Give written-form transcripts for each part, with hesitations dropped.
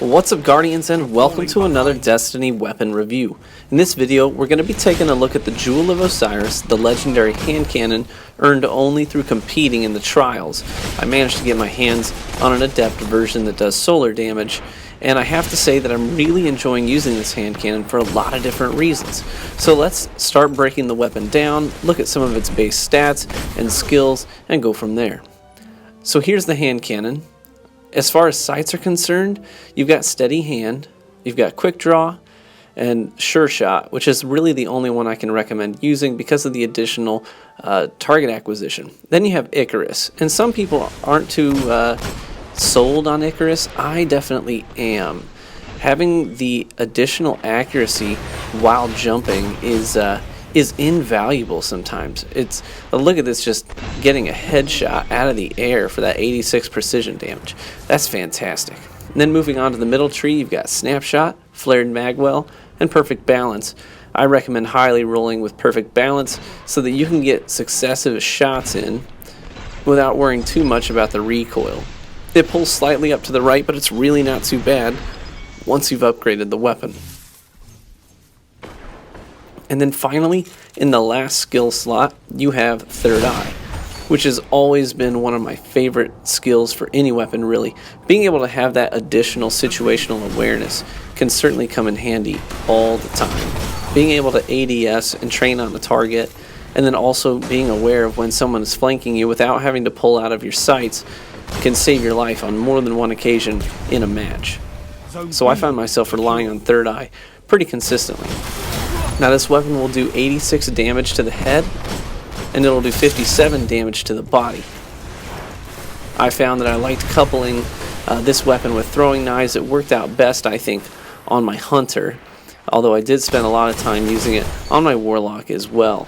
What's up, Guardians, and welcome to another Destiny weapon review. In this video, we're going to be taking a look at the Jewel of Osiris, the legendary hand cannon earned only through competing in the trials. I managed to get my hands on an adept version that does solar damage, and I have to say that I'm really enjoying using this hand cannon for a lot of different reasons. So let's start breaking the weapon down, look at some of its base stats and skills, and go from there. So here's the hand cannon. As far as sights are concerned, you've got steady hand, you've got quick draw, and sure shot, which is really the only one I can recommend using because of the additional target acquisition. Then you have Icarus, and some people aren't too sold on Icarus. I definitely am. Having the additional accuracy while jumping is invaluable sometimes. It's look at this, just getting a headshot out of the air for that 86 precision damage. That's fantastic. And then moving on to the middle tree, you've got Snapshot, Flared Magwell, and Perfect Balance. I recommend highly rolling with Perfect Balance so that you can get successive shots in without worrying too much about the recoil. It pulls slightly up to the right, but it's really not too bad once you've upgraded the weapon. And then finally, in the last skill slot, you have Third Eye, which has always been one of my favorite skills for any weapon, really. Being able to have that additional situational awareness can certainly come in handy all the time. Being able to ADS and train on the target, and then also being aware of when someone is flanking you without having to pull out of your sights can save your life on more than one occasion in a match. So I find myself relying on Third Eye pretty consistently. Now this weapon will do 86 damage to the head, and it'll do 57 damage to the body. I found that I liked coupling this weapon with throwing knives. It worked out best, I think, on my hunter, although I did spend a lot of time using it on my warlock as well.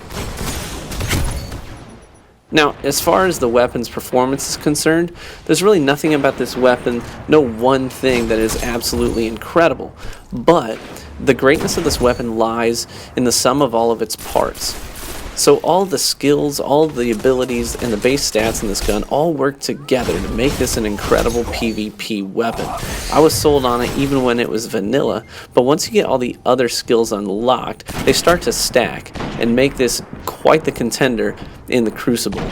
Now, as far as the weapon's performance is concerned, there's really nothing about this weapon, no one thing that is absolutely incredible, but the greatness of this weapon lies in the sum of all of its parts. So all the skills, all the abilities, and the base stats in this gun all work together to make this an incredible PvP weapon. I was sold on it even when it was vanilla, but once you get all the other skills unlocked, they start to stack and make this quite the contender in the Crucible.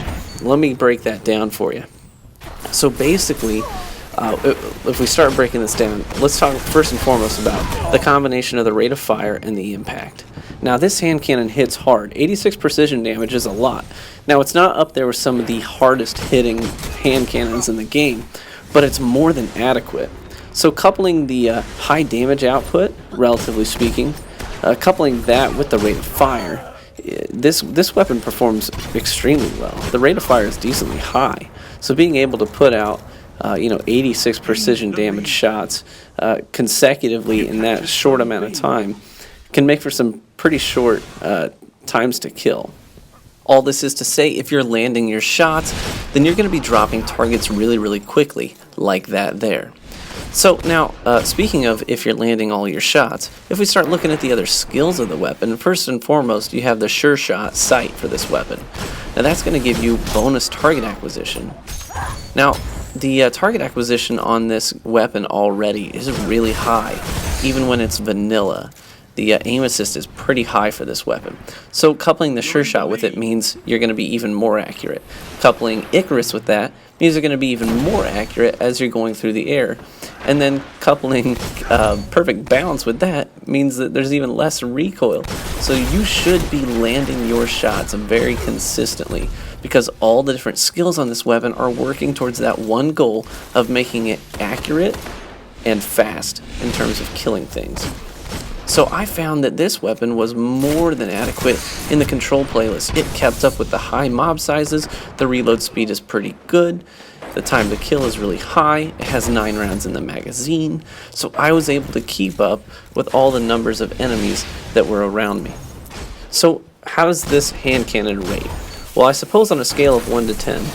Let me break that down for you. So basically, if we start breaking this down, let's talk first and foremost about the combination of the rate of fire and the impact. Now this hand cannon hits hard. 86 precision damage is a lot. Now it's not up there with some of the hardest hitting hand cannons in the game, but it's more than adequate. So coupling the high damage output, relatively speaking, coupling that with the rate of fire, this weapon performs extremely well. The rate of fire is decently high, so being able to put out 86 precision damage shots consecutively in that short amount of time can make for some pretty short times to kill. All this is to say, if you're landing your shots, then you're going to be dropping targets really, really quickly, like that there. So now, speaking of if you're landing all your shots, if we start looking at the other skills of the weapon, first and foremost, you have the sure shot sight for this weapon. Now that's going to give you bonus target acquisition. Now, the target acquisition on this weapon already is really high, even when it's vanilla. The aim assist is pretty high for this weapon. So coupling the sure shot with it means you're going to be even more accurate. Coupling Icarus with that means you're going to be even more accurate as you're going through the air. And then coupling Perfect Balance with that means that there's even less recoil. So you should be landing your shots very consistently, because all the different skills on this weapon are working towards that one goal of making it accurate and fast in terms of killing things. So I found that this weapon was more than adequate in the control playlist. It kept up with the high mob sizes, the reload speed is pretty good, the time to kill is really high, it has 9 rounds in the magazine, so I was able to keep up with all the numbers of enemies that were around me. So how does this hand cannon rate? Well, I suppose on a scale of 1 to 10,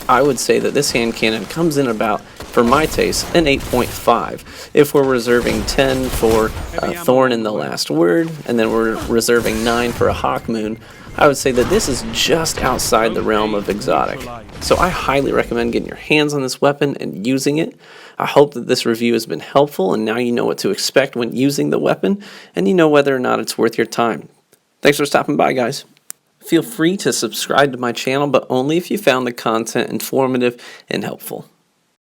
I would say that this hand cannon comes in about, for my taste, an 8.5. If we're reserving 10 for Thorn in the Last Word, and then we're reserving 9 for a Hawk Moon, I would say that this is just outside the realm of exotic. So I highly recommend getting your hands on this weapon and using it. I hope that this review has been helpful, and now you know what to expect when using the weapon, and you know whether or not it's worth your time. Thanks for stopping by, guys. Feel free to subscribe to my channel, but only if you found the content informative and helpful.